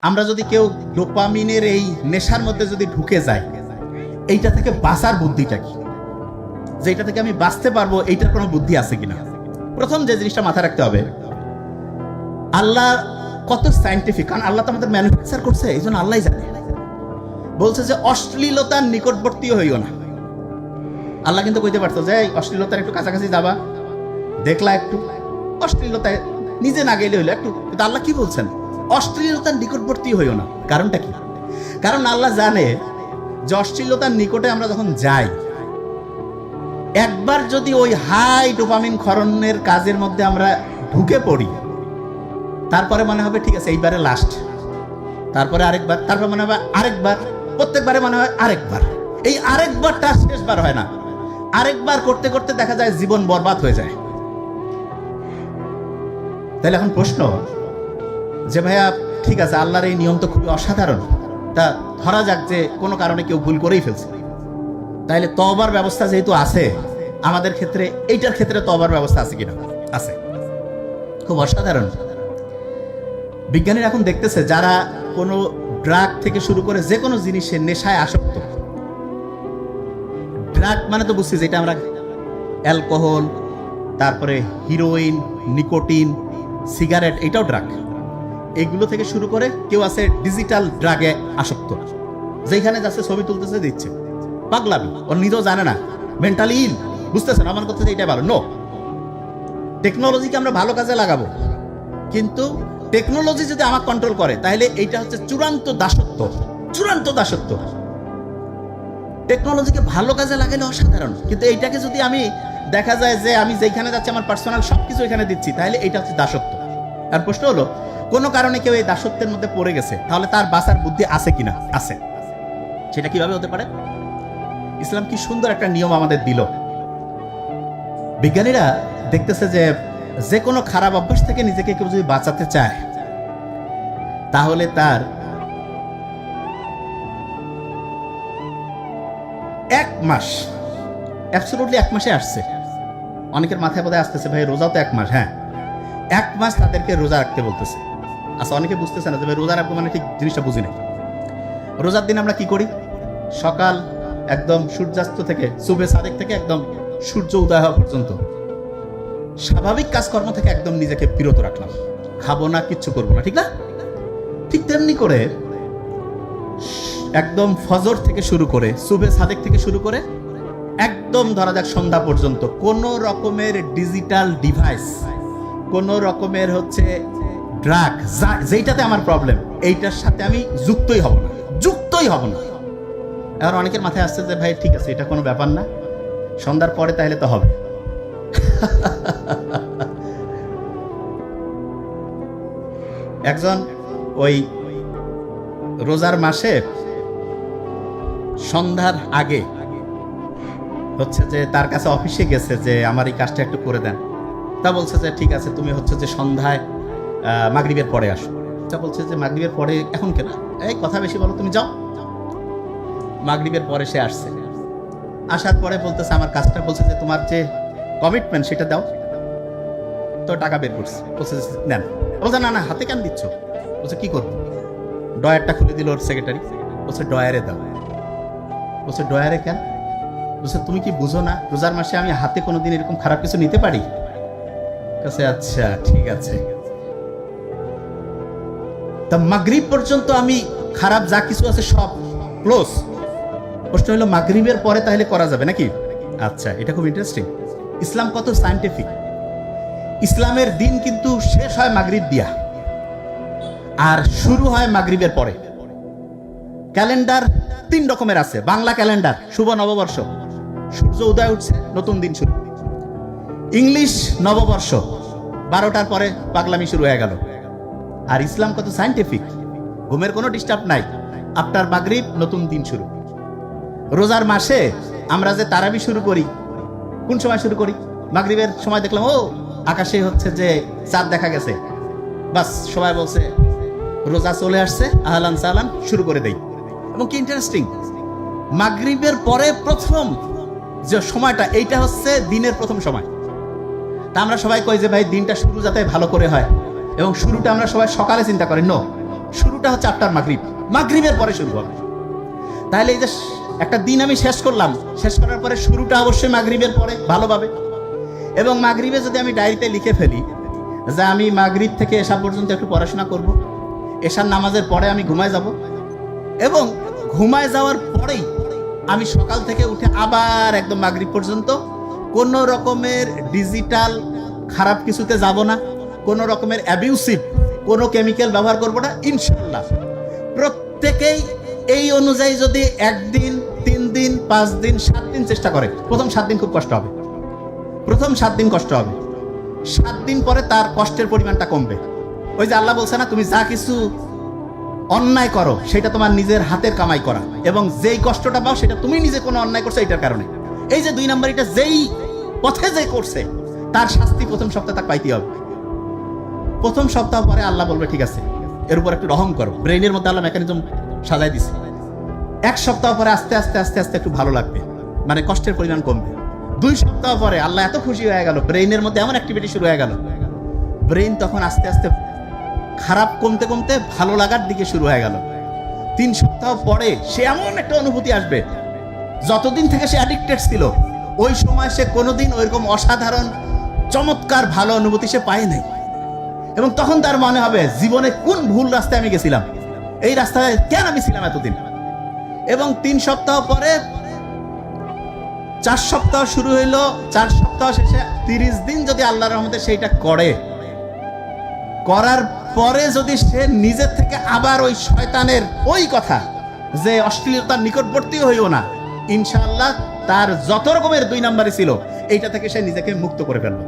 আমরা যদি কেউ ডোপামিনের এই নেশার মধ্যে যদি ঢুকে যায়, এইটা থেকে বাঁচার বুদ্ধিটা কি, যে এটা থেকে আমি বাঁচতে পারবো, এইটার কোনো বুদ্ধি আছে কিনা। প্রথম যে জিনিসটা মাথায় রাখতে হবে, আল্লাহ কত সায়েন্টিফিক, কারণ আল্লাহ তো আমাদের ম্যানুফ্যাকচার করছে, এই জন্য আল্লাহ জানে। বলছে যে অশ্লীলতার নিকটবর্তী হইও না। আল্লাহ কিন্তু কইতে পারতো যে অশ্লীলতার একটু কাছাকাছি যাবা, দেখলা একটু, অশ্লীলতায় নিজে না গেলে হইলো একটু, কিন্তু আল্লাহ কি বলছেন, অশ্লীলতার নিকটবর্তী হইও না। কারণটা কি? কারণ আল্লাহ জানে যে অশ্লীলতার নিকটে আমরা যখন যাই, একবার যদি ওই হাই ডোপামিন ক্ষরণের কাজের মধ্যে আমরা ঢুকে পড়ি, তারপরে মনে হবে ঠিক আছে এইবারে লাস্ট, তারপরে আরেকবার, তারপর মনে হবে আরেকবার, প্রত্যেকবারে মনে হয় আরেকবার। এই আরেকবারটা শেষবার হয় না, আরেকবার করতে করতে দেখা যায় জীবন বরবাদ হয়ে যায়। তাহলে এখন প্রশ্ন যে ভাইয়া ঠিক আছে, আল্লাহর এই নিয়ম তো খুবই অসাধারণ, তা ধরা যাক যে কোনো কারণে কেউ ভুল করেই ফেলছে, তাহলে তওবার ব্যবস্থা যেহেতু আছে, আমাদের ক্ষেত্রে এইটার ক্ষেত্রে তওবার ব্যবস্থা আছে কিনা? আছে, খুব অসাধারণ। বিজ্ঞানীরা এখন দেখতেছে যারা কোনো ড্রাগ থেকে শুরু করে যে কোনো জিনিসের নেশায় আসক্ত, ড্রাগ মানে তো বুঝছি যেটা আমরা অ্যালকোহল, তারপরে হিরোইন, নিকোটিন, সিগারেট, এটাও ড্রাগ। এগুলো থেকে শুরু করে কেউ আছে ডিজিটাল ড্রাগে আসক্ত, যেখানে যাচ্ছে ছবি তুলতেছে, দিচ্ছে, পাগলামি, ওর নিজেও জানে না, মেন্টালি ইল, বুঝতেছেন আমার কথা, এটাই ভালো। নো, টেকনোলজিকে আমরা ভালো কাজে লাগাবো, কিন্তু টেকনোলজি যদি আমাকে কন্ট্রোল করে, তাহলে এইটা হচ্ছে চূড়ান্ত দাসত্ব, চূড়ান্ত দাসত্ব। টেকনোলজিকে ভালো কাজে লাগালে অসাধারণ, কিন্তু এইটাকে যদি আমি দেখা যায় যে আমি যেখানে যাচ্ছি আমার পার্সোনাল সবকিছু এখানে দিচ্ছি, তাহলে এইটা হচ্ছে দাসত্ব। আর প্রশ্ন হলো, কোনো কারণে কেউ এই দাসত্বের মধ্যে পড়ে গেছে, তাহলে তার বাঁচার বুদ্ধি আছে কিনা? আছে। সেটা কিভাবে হতে পারে? ইসলাম কি সুন্দর একটা নিয়ম আমাদের দিল। বিজ্ঞানীরা দেখতেছে যে যে কোনো খারাপ অভ্যাস থেকে নিজেকে কেউ যদি বাঁচাতে চায়, তাহলে তার 1 মাস, অ্যাবসলিউটলি 1 মাসে আসছে। অনেকের মাথায় বোধহয় আসতেছে ভাই রোজাও তো 1 মাস। হ্যাঁ, 1 মাস তাদেরকে রোজা রাখতে বলতেছে। আচ্ছা, অনেকে বুঝতেছে না যে ভাই রোজা রাখবো মানে ঠিক জিনিসটা বুঝি না। রোজার দিন আমরা কি করি? সকাল একদম সূর্যাস্ত থেকে, সুবে সাদেক থেকে একদম সূর্য উদয় হওয়া পর্যন্ত স্বাভাবিক কাজকর্ম থেকে একদম নিজেকে বিরত রাখলাম, খাবো না, কিচ্ছু করবো না, ঠিক না? ঠিক তেমনি করে একদম ফজর থেকে শুরু করে, সুবে সাদেক থেকে শুরু করে একদম ধরা যাক সন্ধ্যা পর্যন্ত কোনো রকমের ডিজিটাল ডিভাইস, কোনো রকমের হচ্ছে ড্রাগ, যেইটাতে আমার প্রবলেম, এইটার সাথে আমি যুক্তই হব না, যুক্তই হব না। এবার অনেকের মাথায় আসছে যে ভাই ঠিক আছে, এটা কোনো ব্যাপার না, সন্ধ্যার পরে তাহলে তো হবে। একজন ওই রোজার মাসে সন্ধ্যার আগে হচ্ছে যে তার কাছে অফিসে গেছে যে আমার এই কাজটা একটু করে দেন। তা বলছে যে ঠিক আছে, তুমি হচ্ছে যে সন্ধ্যায় মাগরিবের পরে আসো। তা বলছে যে মাগরিবের পরে এখন কেন, এই কথা বেশি বলো, তুমি যাও। মাগরিবের পরে সে আসছে, আসার পরে বলতেছে আমার কাজটা, বলছে যে তোমার যে কমিটমেন্ট সেটা দাও। তো টাকা বের করছে, বলছে নেন। বলছে না না, হাতে কেন দিচ্ছ? বলছে কি করবো? ডয়ারটা খুলে দিল ওর সেক্রেটারি, বলছে ডয়ারে দাও। বলছে ডয়ারে কেন? বলছে তুমি কি বুঝো না, রোজার মাসে আমি হাতে কোনোদিন এরকম খারাপ কিছু নিতে পারি? কাছে আচ্ছা ঠিক আছে। তা মাগরিব পর্যন্ত আমি খারাপ যা কিছু আছে সব ক্লোজ। প্রশ্ন হলো মাগরিবের পরে তাহলে করা যাবে নাকি? আচ্ছা, এটা খুব ইন্টারেস্টিং। ইসলাম কত সায়েন্টিফিক। ইসলামের দিন কিন্তু শেষ হয় মাগরিব দিয়া, আর শুরু হয় মাগরিবের পরে। ক্যালেন্ডার 3 রকমের আছে। বাংলা ক্যালেন্ডার শুভ নববর্ষ, সূর্য উদয় উঠছে, নতুন দিন শুরু। ইংলিশ নববর্ষ, 12টার পরে পাগলামি শুরু হয়ে গেল। আর ইসলাম কত সায়েন্টিফিক, ঘুমের কোনো ডিস্টার্ব নাই, আফটার মাগরিব নতুন দিন শুরু। রোজার মাসে আমরা যে তারাবি শুরু করি, কোন সময় শুরু করি? মাগরিবের সময় দেখলাম ও আকাশে হচ্ছে যে চাঁদ দেখা গেছে, বাস সবাই বলছে রোজা চলে আসছে, আহলান সাহলান, শুরু করে দেই। এবং কি ইন্টারেস্টিং, মাগরিবের পরে প্রথম যে সময়টা, এইটা হচ্ছে দিনের প্রথম সময়। তা আমরা সবাই কই যে ভাই দিনটা শুরু যাতে ভালো করে হয়, এবং শুরুটা আমরা সবাই সকালে চিন্তা করি। নো, শুরুটা হচ্ছে আফটার মাগরিব, মাগরিবের পরে শুরু হবে। তাহলে এই যে একটা দিন আমি শেষ করলাম, শেষ করার পরে শুরুটা অবশ্যই মাগরিবের পরে ভালোভাবে। এবং মাগরিবে যদি আমি ডায়েরিতে লিখে ফেলি যে আমি মাগরিব থেকে এশা পর্যন্ত একটু পড়াশোনা করব, এশার নামাজের পরে আমি ঘুমায় যাব, এবং ঘুমায় যাওয়ার পরেই আমি সকাল থেকে উঠে আবার একদম মাগরিব পর্যন্ত কোনো রকমের ডিজিটাল খারাপ কিছুতে যাব না, কোনো রকমের অ্যাবিউসিভ কোনো কেমিক্যাল ব্যবহার করব না ইনশাআল্লাহ। প্রত্যেকেই এই অনুযায়ী যদি 1 দিন, 3 দিন, 5 দিন, 7 দিন চেষ্টা করে, প্রথম 7 দিন খুব কষ্ট হবে, প্রথম 7 দিন কষ্ট হবে, 7 দিন পরে তার কষ্টের পরিমাণটা কমবে। ওই যে আল্লাহ বলছে না, তুমি যা কিছু অন্যায় করো সেটা তোমার নিজের হাতের কামাই করা, এবং যেই কষ্টটা পাও সেটা তুমি নিজে কোনো অন্যায় করছো এটার কারণে। এই যে 2 নাম্বার, এটা যেই পথে যে করছে তার শাস্তি প্রথম সপ্তাহে তাকে পাইতে হবে। প্রথম সপ্তাহ পরে আল্লাহ বলবে ঠিক আছে, এর উপর একটু রহম করো। ব্রেইনের মধ্যে আল্লাহ মেকানিজম সাজাই দিছে। 1 সপ্তাহ পরে আস্তে আস্তে আস্তে আস্তে একটু ভালো লাগবে, মানে কষ্টের পরিমাণ কমবে। 2 সপ্তাহ পরে আল্লাহ এত খুশি হয়ে গেল, ব্রেইনের মধ্যে এমন অ্যাক্টিভিটি শুরু হয়ে গেল, ব্রেইন তখন আস্তে আস্তে খারাপ কমতে কমতে ভালো লাগার দিকে শুরু হয়ে গেল। 3 সপ্তাহ পরে সে এমন একটা অনুভূতি আসবে, যতদিন থেকে সে অ্যাডিক্টেড ছিল ওই সময় সে কোনোদিন ওইরকম অসাধারণ চমৎকার ভালো অনুভূতি সে পায় নাই। এবং তখন তার মনে হবে জীবনে কোন ভুল রাস্তায় আমি গেছিলাম, এই রাস্তায় কেন আমি ছিলাম এতদিন। এবং 3 সপ্তাহ পরে 4 সপ্তাহ শুরু হইল, 4 সপ্তাহ শেষে 30 দিন যদি আল্লাহর রহমতে সেইটা করার পরে যদি সে নিজের থেকে আবার ওই শয়তানের ওই কথা যে অশ্লীলতার নিকটবর্তী হইও না, ইনশাআল্লাহ তার যত রকমের 2 নাম্বারই ছিল এইটা থেকে সে নিজেকে মুক্ত করে ফেলল।